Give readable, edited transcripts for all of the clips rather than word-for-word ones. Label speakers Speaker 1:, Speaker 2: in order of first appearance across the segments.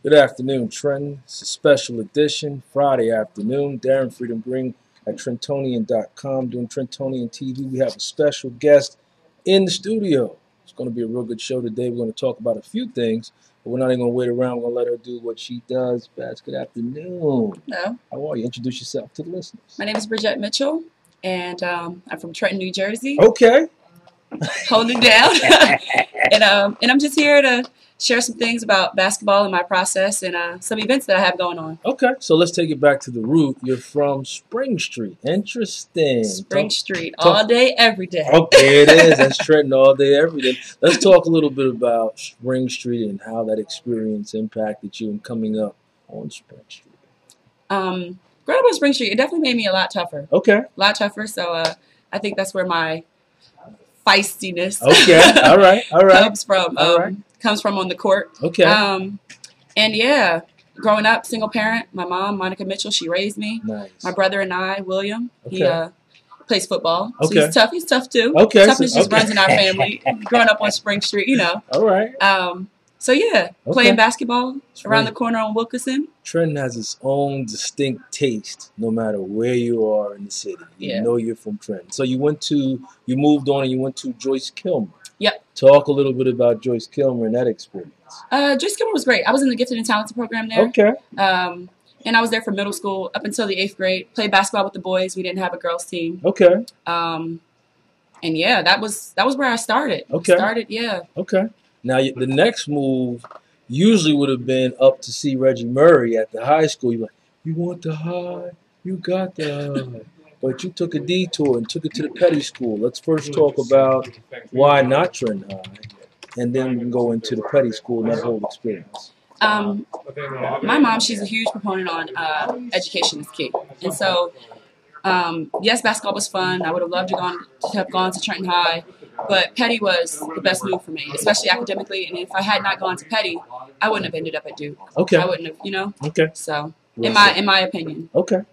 Speaker 1: Good afternoon, Trenton. It's a special edition, Friday afternoon. Darren Freedom Green at Trentonian.com doing Trentonian TV. We have a special guest in the studio. It's going to be a real good show today. We're going to talk about a few things, but we're not even going to wait around. We're going to let her do what she does best. Good afternoon.
Speaker 2: Hello.
Speaker 1: How are you? Introduce yourself to the listeners.
Speaker 2: My name is Bridgette Mitchell, and I'm from Trenton, New Jersey.
Speaker 1: Okay.
Speaker 2: Holding down. and I'm just here to share some things about basketball and my process and some events that I have going on.
Speaker 1: Okay, so let's take it back to the root. You're from Spring Street. Interesting.
Speaker 2: Spring Street, all day, every day.
Speaker 1: Okay, it is. That's Trenton all day, every day. Let's talk a little bit about Spring Street and how that experience impacted you in coming up on Spring Street.
Speaker 2: Growing up on Spring Street, it definitely made me a lot tougher.
Speaker 1: Okay.
Speaker 2: A lot tougher, so I think that's where my feistiness
Speaker 1: all right.
Speaker 2: comes from. Comes from on the court.
Speaker 1: Okay.
Speaker 2: And yeah, growing up, single parent, my mom, Monica Mitchell, she raised me.
Speaker 1: Nice.
Speaker 2: My brother and I, William,
Speaker 1: Okay.
Speaker 2: he plays football. So
Speaker 1: Okay.
Speaker 2: he's tough. He's tough too.
Speaker 1: Okay.
Speaker 2: Toughness just runs in our family. Growing up on Spring Street, you know.
Speaker 1: All right.
Speaker 2: So yeah, playing basketball around the corner on Wilkerson.
Speaker 1: Trenton has its own distinct taste no matter where you are in the city. You know you're from Trenton. So you moved on and you went to Joyce Kilmer.
Speaker 2: Yep.
Speaker 1: Talk a little bit about Joyce Kilmer and that experience.
Speaker 2: Joyce Kilmer was great. I was in the Gifted and Talented program there.
Speaker 1: Okay.
Speaker 2: And I was there for middle school up until the 8th grade. Played basketball with the boys. We didn't have a girls team.
Speaker 1: Okay.
Speaker 2: And yeah, that was where I started.
Speaker 1: Okay. Okay. Now the next move usually would have been up to see Reggie Murray at the high school. You're like, you want the high? You got the high. But you took a detour and took it to the Peddie School. Let's first talk about why not Trenton High, and then we can go into the Peddie School and that whole experience.
Speaker 2: My mom, she's a huge proponent on education is key. And so, yes, basketball was fun. I would have loved to have gone to Trenton High, but Peddie was the best move for me, especially academically. And if I had not gone to Peddie, I wouldn't have ended up at Duke.
Speaker 1: Okay.
Speaker 2: I wouldn't have, you know.
Speaker 1: Okay.
Speaker 2: So, in my opinion.
Speaker 1: Okay.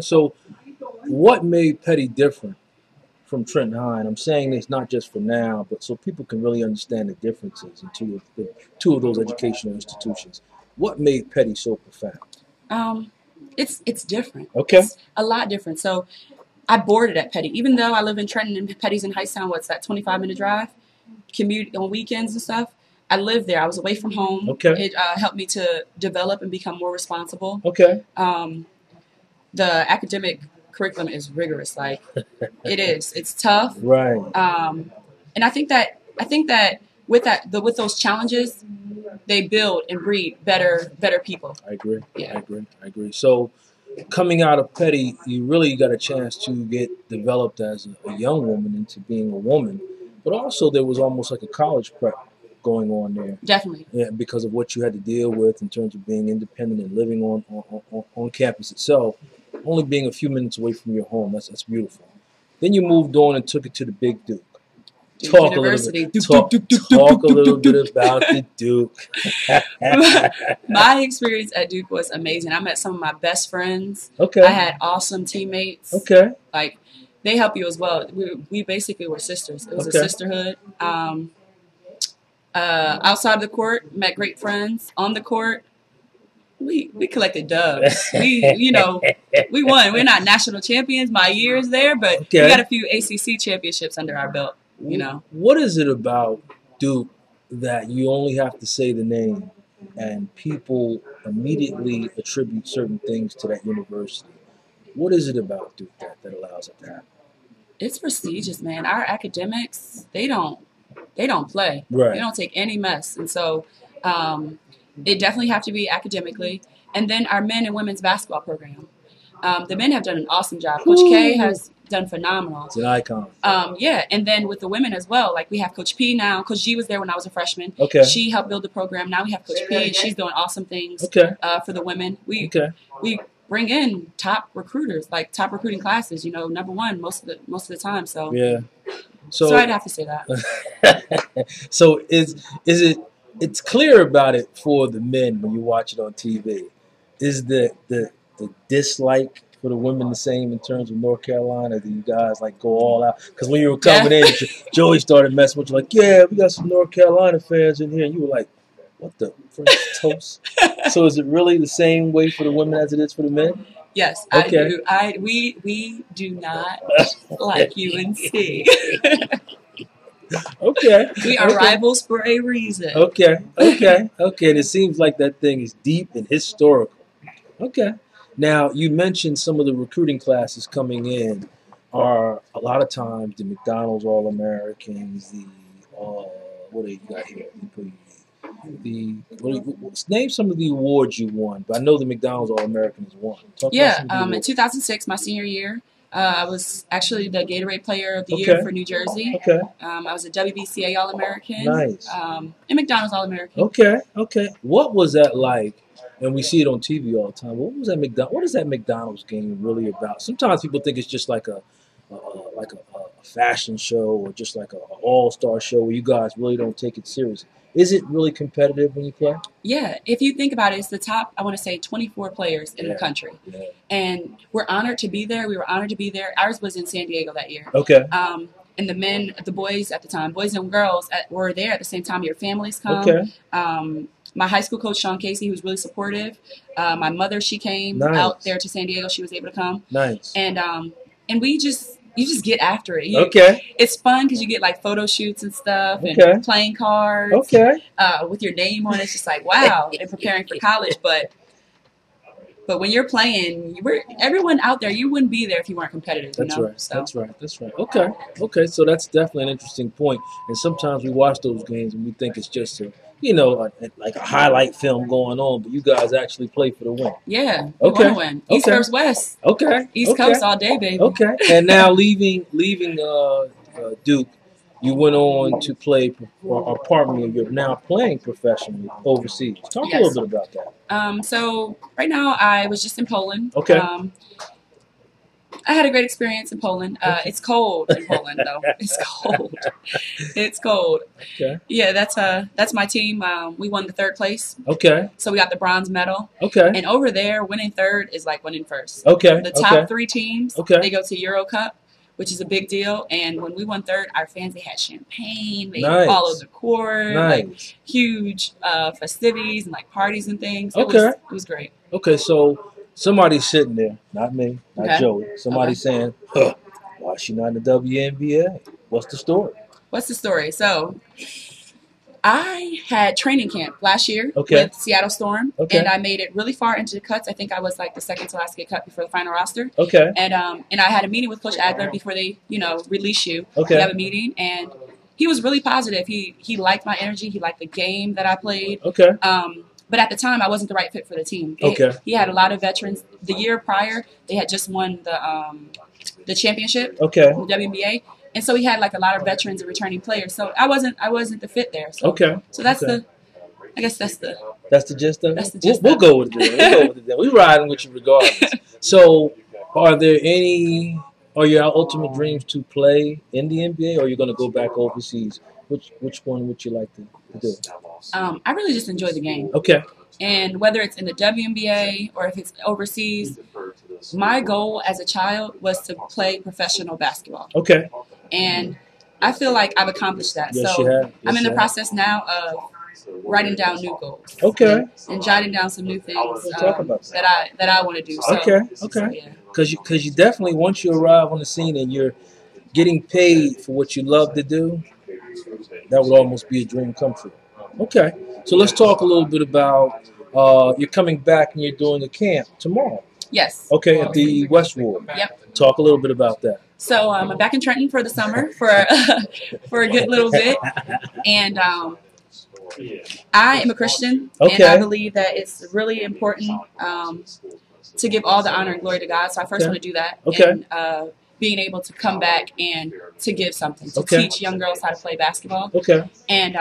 Speaker 1: So, what made Peddie different from Trenton High? And I'm saying this not just for now, but so people can really understand the differences in two of those educational institutions. What made Peddie so profound?
Speaker 2: It's different.
Speaker 1: Okay.
Speaker 2: It's a lot different. So I boarded at Peddie. Even though I live in Trenton and Peddie's in Hightstown, what's that, 25-minute drive? Commute on weekends and stuff. I lived there. I was away from home.
Speaker 1: Okay.
Speaker 2: It helped me to develop and become more responsible.
Speaker 1: Okay.
Speaker 2: The academic curriculum is rigorous. Like it is. It's tough.
Speaker 1: Right.
Speaker 2: And I think that with those challenges, they build and breed better people.
Speaker 1: I agree.
Speaker 2: Yeah.
Speaker 1: I agree. So, coming out of Peddie, you really got a chance to get developed as a young woman into being a woman, but also there was almost like a college prep going on there.
Speaker 2: Definitely.
Speaker 1: Yeah, because of what you had to deal with in terms of being independent and living on campus itself, only being a few minutes away from your home. That's beautiful. Then you moved on and took it to the Big Duke. Talk a little bit about the Duke.
Speaker 2: My experience at Duke was amazing. I met some of my best friends.
Speaker 1: Okay.
Speaker 2: I had awesome teammates.
Speaker 1: Okay.
Speaker 2: Like, they help you as well. We basically were sisters. It was a sisterhood. Outside of the court, met great friends. On the court, we collected dubs. We won. We're not national champions my years there, but we got a few ACC championships under our belt. You know,
Speaker 1: what is it about Duke that you only have to say the name and people immediately attribute certain things to that university? What is it about Duke that allows it to happen?
Speaker 2: It's prestigious, man. Our academics, they don't play.
Speaker 1: Right.
Speaker 2: They don't take any mess. And so it definitely have to be academically. And then our men and women's basketball program. The men have done an awesome job. Coach K has done phenomenal.
Speaker 1: It's an icon.
Speaker 2: Yeah, and then with the women as well. Like we have Coach P now. Coach G was there when I was a freshman.
Speaker 1: Okay.
Speaker 2: She helped build the program. Now we have Coach P, and she's doing awesome things.
Speaker 1: Okay.
Speaker 2: For the women. We bring in top recruiters, like top recruiting classes. You know, #1 most of the time. So
Speaker 1: yeah.
Speaker 2: So I'd have to say that.
Speaker 1: So it's clear about it for the men when you watch it on TV. Is the dislike for the women the same in terms of North Carolina? Do you guys like go all out? Because when you were coming in, Joey started messing with you like, yeah, we got some North Carolina fans in here. And you were like, what the French toast? So is it really the same way for the women as it is for the men?
Speaker 2: Yes,
Speaker 1: Okay.
Speaker 2: I do. We do not like UNC.
Speaker 1: Okay.
Speaker 2: We are rivals for a reason.
Speaker 1: Okay. And it seems like that thing is deep and historical. Okay. Now, you mentioned some of the recruiting classes coming in are a lot of times the McDonald's All-Americans, the what do you got here? Name some of the awards you won. But I know the McDonald's All-Americans won.
Speaker 2: In 2006, my senior year, I was actually the Gatorade Player of the Year for New Jersey.
Speaker 1: Okay.
Speaker 2: I was a WBCA All-American.
Speaker 1: Nice.
Speaker 2: And McDonald's All-American.
Speaker 1: Okay. What was that like? And we see it on TV all the time. What is that McDonald's game really about? Sometimes people think it's just like a fashion show or just like an all-star show where you guys really don't take it serious. Is it really competitive when you play?
Speaker 2: Yeah. If you think about it, it's the top, I want to say, 24 players in the country. Yeah. And we're honored to be there. We were honored to be there. Ours was in San Diego that year.
Speaker 1: Okay.
Speaker 2: And the boys at the time, boys and girls were there at the same time. Your families come.
Speaker 1: Okay.
Speaker 2: My high school coach, Sean Casey, who was really supportive. My mother, she came out there to San Diego. She was able to come.
Speaker 1: Nice.
Speaker 2: And you just get after it. It's fun because you get like photo shoots and stuff and playing cards. With your name on it. It's just like, wow, and preparing for college. But when you're playing, everyone out there, you wouldn't be there if you weren't competitive.
Speaker 1: That's right. Okay. So that's definitely an interesting point. And sometimes we watch those games and we think it's just like a highlight film going on, but you guys actually play for the win.
Speaker 2: Yeah, we want to win. East versus West.
Speaker 1: Okay.
Speaker 2: East Coast all day, baby.
Speaker 1: Okay. And now leaving Duke, you went on to play, you're now playing professionally overseas. Talk a little bit about that.
Speaker 2: So right now I was just in Poland.
Speaker 1: Okay.
Speaker 2: I had a great experience in Poland. It's cold in Poland, though. It's cold. It's cold.
Speaker 1: Okay.
Speaker 2: Yeah, that's my team. We won the third place.
Speaker 1: Okay.
Speaker 2: So we got the bronze medal.
Speaker 1: Okay.
Speaker 2: And over there, winning third is like winning first.
Speaker 1: Okay.
Speaker 2: The top three teams, they go to Euro Cup, which is a big deal. And when we won third, our fans, they had champagne. They all over the court. Like huge festivities and like parties and things. It was great.
Speaker 1: Okay, so somebody's sitting there, not me, not Joey. Somebody's saying, why is she not in the WNBA? What's the story?
Speaker 2: So I had training camp last year with Seattle Storm, and I made it really far into the cuts. I think I was like the second to last to get cut before the final roster.
Speaker 1: Okay.
Speaker 2: And I had a meeting with Coach Adler before they, release you. Okay. We have a meeting, and he was really positive. He liked my energy. He liked the game that I played.
Speaker 1: Okay.
Speaker 2: But at the time, I wasn't the right fit for the team. He had a lot of veterans. The year prior, they had just won the championship, the WNBA, and so he had like a lot of veterans and returning players. So I wasn't the fit there. So, So that's the gist of it.
Speaker 1: We'll go with it. We're riding with you regardless. So, are your ultimate dreams to play in the NBA, or are you going to go back overseas? Which one would you like to do?
Speaker 2: I really just enjoy the game.
Speaker 1: Okay.
Speaker 2: And whether it's in the WNBA or if it's overseas, my goal as a child was to play professional basketball.
Speaker 1: Okay.
Speaker 2: And I feel like I've accomplished that.
Speaker 1: Yes,
Speaker 2: so
Speaker 1: you have.
Speaker 2: I'm in the process now of writing down new goals.
Speaker 1: Okay.
Speaker 2: And jotting down some new things that I want to do. So,
Speaker 1: okay.
Speaker 2: So, yeah.
Speaker 1: Because you definitely, once you arrive on the scene and you're getting paid for what you love to do, that would almost be a dream come true. Okay. So let's talk a little bit about you're coming back and you're doing a camp tomorrow.
Speaker 2: Yes.
Speaker 1: Okay, at the Westwood.
Speaker 2: Yep.
Speaker 1: Talk a little bit about that.
Speaker 2: So I'm back in Trenton for the summer for a good little bit, and I am a Christian, and I believe that it's really important to give all the honor and glory to God. So I first want to do that.
Speaker 1: Okay.
Speaker 2: And, being able to come back and to give something, to teach young girls how to play basketball.
Speaker 1: Okay.
Speaker 2: And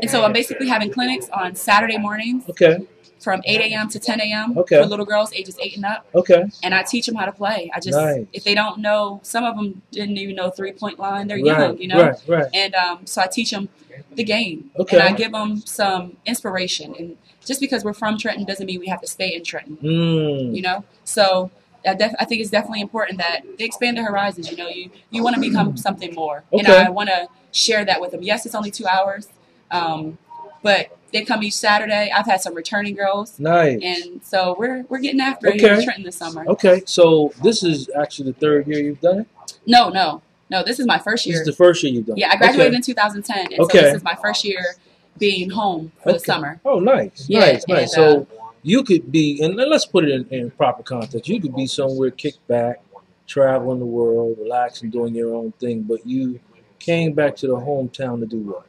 Speaker 2: so I'm basically having clinics on Saturday mornings.
Speaker 1: Okay.
Speaker 2: From 8 a.m. to 10 a.m.
Speaker 1: Okay.
Speaker 2: for little girls ages 8 and up.
Speaker 1: Okay.
Speaker 2: And I teach them how to play. I just, if they don't know, some of them didn't even know three-point line. They're young, you know?
Speaker 1: Right.
Speaker 2: And so I teach them the game.
Speaker 1: Okay.
Speaker 2: And I give them some inspiration. And just because we're from Trenton doesn't mean we have to stay in Trenton. You know? So I think it's definitely important that they expand their horizons. You know, you want to become something more.
Speaker 1: Okay.
Speaker 2: And I want to share that with them. Yes, it's only 2 hours. But They come each Saturday. I've had some returning girls.
Speaker 1: Nice.
Speaker 2: And so we're getting after it here in Trenton this summer.
Speaker 1: Okay, so this is actually the 3rd year you've done it?
Speaker 2: No. This is my first year.
Speaker 1: This is the first year you've done it?
Speaker 2: Yeah, I graduated in 2010, and so this is my first year being home for the summer.
Speaker 1: Oh, nice.
Speaker 2: Yeah,
Speaker 1: nice. So you could be, and let's put it in proper context, you could be somewhere kicked back, traveling the world, relaxing, doing your own thing, but you came back to the hometown to do what?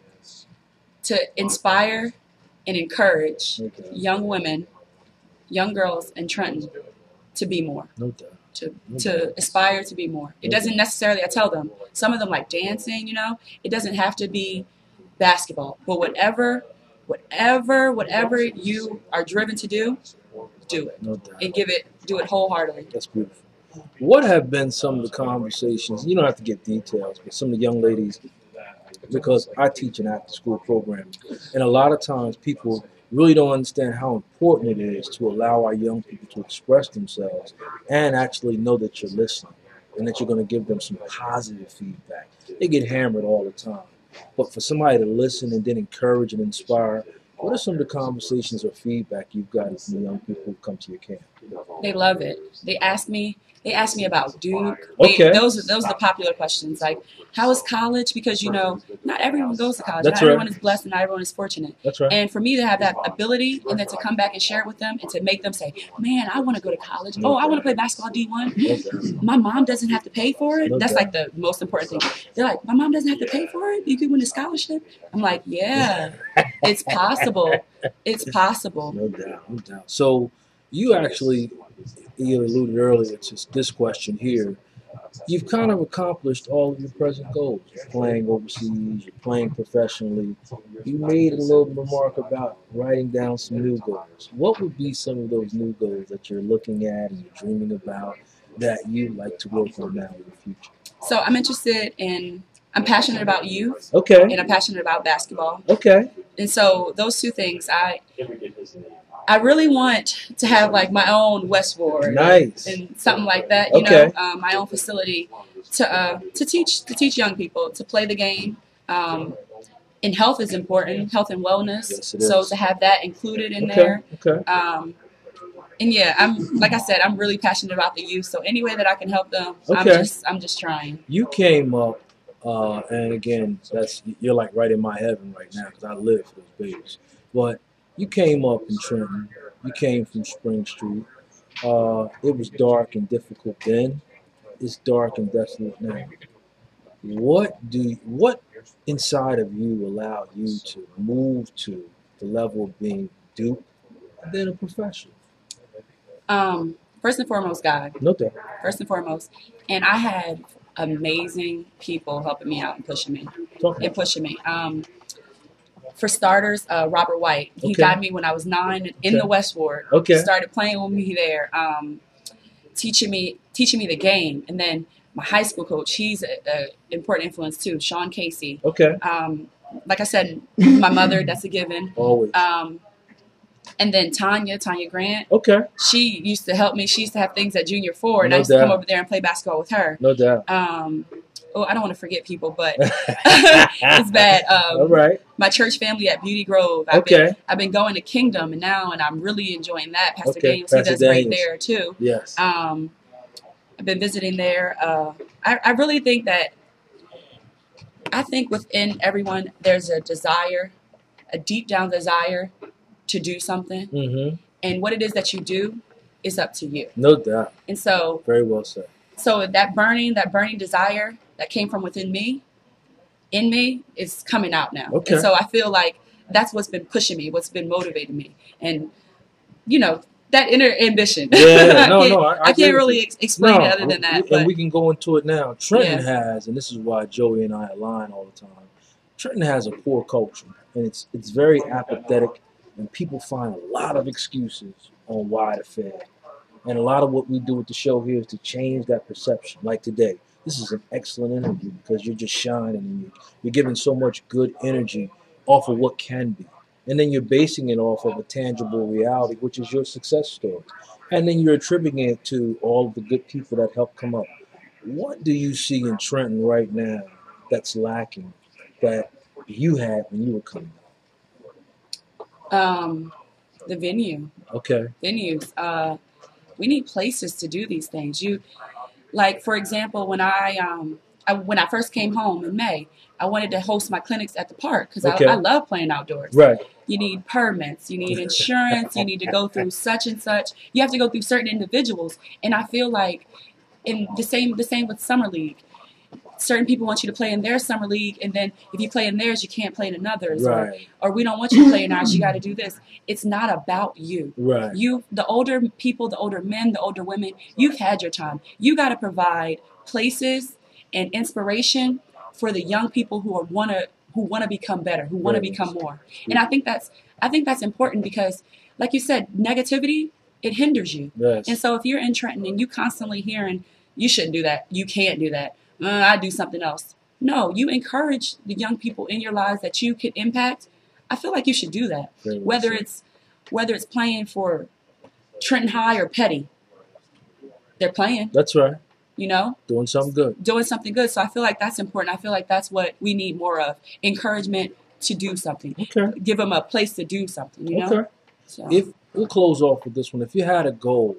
Speaker 2: To inspire and encourage young women, young girls in Trenton to be more.
Speaker 1: No doubt.
Speaker 2: To aspire to be more. It doesn't necessarily, I tell them, some of them like dancing, it doesn't have to be basketball, but whatever you are driven to do it.
Speaker 1: No doubt.
Speaker 2: And do it wholeheartedly.
Speaker 1: That's beautiful. What have been some of the conversations, you don't have to give details, but some of the young ladies, because I teach an after-school program, and a lot of times people really don't understand how important it is to allow our young people to express themselves and actually know that you're listening and that you're going to give them some positive feedback. They get hammered all the time. But for somebody to listen and then encourage and inspire, what are some of the conversations or feedback you've gotten from the young people who come to your camp?
Speaker 2: They love it. They ask me about Duke. Those are the popular questions. Like, how is college? Because, not everyone goes to college. Not everyone is blessed and not everyone is fortunate.
Speaker 1: That's right.
Speaker 2: And for me to have that ability and then to come back and share it with them and to make them say, man, I want to go to college. Oh, I want to play basketball D1. My mom doesn't have to pay for it. That's like the most important thing. They're like, my mom doesn't have to pay for it? You could win a scholarship? I'm like, yeah, it's possible. It's possible.
Speaker 1: No doubt. So you actually, you alluded earlier to this question here. You've kind of accomplished all of your present goals. You're playing overseas, you're playing professionally. You made a little remark about writing down some new goals. What would be some of those new goals that you're looking at and you're dreaming about that you'd like to work on now in the future?
Speaker 2: So I'm passionate about youth.
Speaker 1: Okay.
Speaker 2: And I'm passionate about basketball.
Speaker 1: Okay.
Speaker 2: And so those two things, I really want to have like my own Westward,
Speaker 1: nice,
Speaker 2: and something like that. My own facility to teach young people to play the game. And health is important, health and wellness.
Speaker 1: Yes, it
Speaker 2: so
Speaker 1: is.
Speaker 2: To have that included in there.
Speaker 1: Okay.
Speaker 2: And yeah, I'm really passionate about the youth. So any way that I can help them, I'm just trying.
Speaker 1: You came up, and again, you're like right in my heaven right now because I live for those babies. But you came up in Trenton. You came from Spring Street. It was dark and difficult then. It's dark and desolate now. What inside of you allowed you to move to the level of being Duke and then a professional?
Speaker 2: First and foremost, God.
Speaker 1: No doubt.
Speaker 2: First and foremost. And I had amazing people helping me out and pushing me. For starters, Robert White. He got me when I was 9 in the West Ward. Started playing with me there, teaching me the game. And then my high school coach, he's an important influence too, Sean Casey. Like I said, my mother, that's a given.
Speaker 1: Always.
Speaker 2: And then Tanya Grant. She used to help me. She used to have things at Junior 4, and I used to come over there and play basketball with her.
Speaker 1: No doubt.
Speaker 2: I don't want to forget people, but it's bad.
Speaker 1: All right.
Speaker 2: My church family at Beauty Grove. I've been going to Kingdom, and I'm really enjoying that. Pastor Daniels, he does right there too.
Speaker 1: Yes.
Speaker 2: I've been visiting there. I really think within everyone there's a desire, a deep down desire to do something. Mm-hmm. And what it is that you do is up to you.
Speaker 1: No doubt.
Speaker 2: And so,
Speaker 1: very well said.
Speaker 2: So that burning desire that came from within me, in me, is coming out now. And so I feel like that's what's been pushing me, what's been motivating me. And, that inner ambition.
Speaker 1: Yeah,
Speaker 2: I can't really explain it other than that.
Speaker 1: And we can go into it now. Trenton has, and this is why Joey and I align all the time, Trenton has a poor culture. And it's very apathetic. And people find a lot of excuses on why to fail. And a lot of what we do with the show here is to change that perception. Like today, this is an excellent interview because you're just shining and you're giving so much good energy off of what can be. And then you're basing it off of a tangible reality, which is your success story. And then you're attributing it to all of the good people that helped come up. What do you see in Trenton right now that's lacking that you had when you were coming up?
Speaker 2: The venue.
Speaker 1: Okay.
Speaker 2: Venues. We need places to do these things. Like, for example, when when I first came home in May, I wanted to host my clinics at the park because I love playing outdoors.
Speaker 1: Right.
Speaker 2: You need permits, you need insurance, you need to go through such and such. You have to go through certain individuals, and I feel like the same with summer league. Certain people want you to play in their summer league, and then if you play in theirs, you can't play in another's.
Speaker 1: Right.
Speaker 2: Or we don't want you to play in ours. You got to do this. It's not about you.
Speaker 1: Right.
Speaker 2: The older people, the older men, the older women, you've had your time. You got to provide places and inspiration for the young people who want to become better, who want to become more. And I think that's important because, like you said, negativity, it hinders you.
Speaker 1: Yes.
Speaker 2: And so if you're in Trenton and you constantly hearing, you shouldn't do that, you can't do that, I do something else. No, you encourage the young people in your lives that you can impact. I feel like you should do that. Whether it's playing for Trenton High or Peddie, they're playing.
Speaker 1: That's right.
Speaker 2: You know,
Speaker 1: doing something good.
Speaker 2: So I feel like that's important. I feel like that's what we need more of: encouragement to do something.
Speaker 1: Okay.
Speaker 2: Give them a place to do something. You know.
Speaker 1: Okay. So. If we'll close off with this one, if you had a goal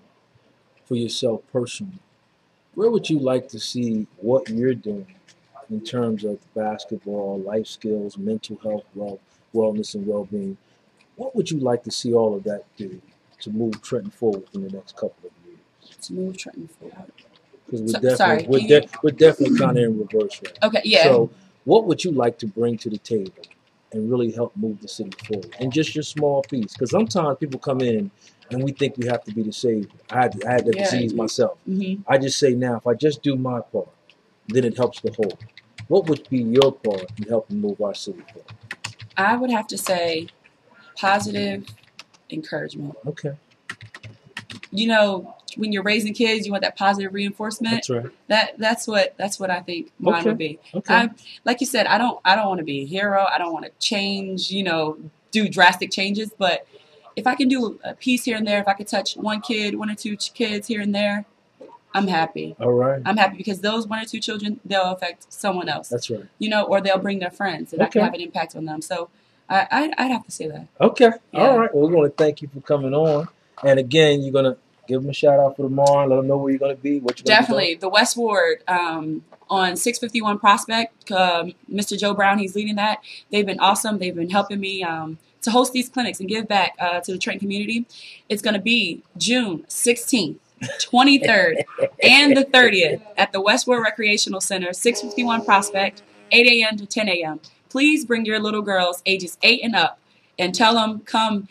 Speaker 1: for yourself personally, where would you like to see what you're doing in terms of basketball, life skills, mental health, wellness, and well-being? What would you like to see all of that do to move Trenton forward in the next couple of years?
Speaker 2: To move Trenton forward.
Speaker 1: Because we're definitely kind of in reverse right now.
Speaker 2: Okay, yeah.
Speaker 1: So what would you like to bring to the table and really help move the city forward? And just your small piece. Because sometimes people come in and we think we have to be the savior. I had that disease myself.
Speaker 2: Mm-hmm.
Speaker 1: I just say now, if I just do my part, then it helps the whole. What would be your part in helping move our city forward?
Speaker 2: I would have to say positive encouragement.
Speaker 1: Okay.
Speaker 2: You know, when you're raising kids, you want that positive reinforcement.
Speaker 1: That's right.
Speaker 2: That's what I think mine would be.
Speaker 1: Okay.
Speaker 2: Like you said, I don't want to be a hero. I don't want to change, do drastic changes. But if I can do a piece here and there, if I could touch one or two kids here and there, I'm happy.
Speaker 1: All right.
Speaker 2: I'm happy because those one or two children, they'll affect someone else.
Speaker 1: That's right.
Speaker 2: Or they'll bring their friends, and I can have an impact on them. So I'd have to say that.
Speaker 1: Okay.
Speaker 2: Yeah.
Speaker 1: All right. Well, we want to thank you for coming on. And again, you're going to give them a shout out for tomorrow and let them know where you're going to be.
Speaker 2: Definitely. The West Ward on 651 Prospect. Mr. Joe Brown, he's leading that. They've been awesome. They've been helping me to host these clinics and give back to the Trenton community. It's going to be June 16th, 23rd, and the 30th at the West Ward Recreational Center, 651 Prospect, 8 a.m. to 10 a.m. Please bring your little girls ages 8 and up and tell them come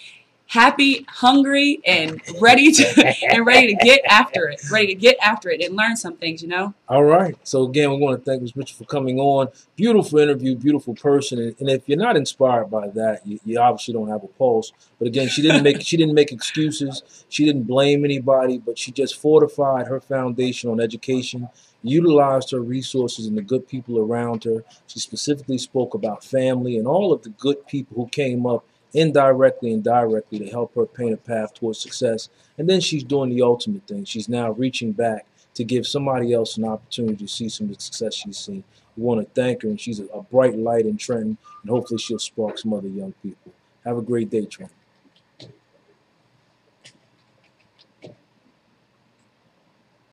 Speaker 2: happy, hungry, and ready to get after it, and learn some things,
Speaker 1: All right. So again, we want to thank Ms. Mitchell for coming on. Beautiful interview, beautiful person. And if you're not inspired by that, you obviously don't have a pulse. But again, she didn't make excuses. She didn't blame anybody, but she just fortified her foundation on education, utilized her resources and the good people around her. She specifically spoke about family and all of the good people who came up indirectly and directly to help her paint a path towards success. And then she's doing the ultimate thing. She's now reaching back to give somebody else an opportunity to see some of the success she's seen. We want to thank her, and she's a bright light in Trenton, and hopefully she'll spark some other young people. Have a great day, Trenton.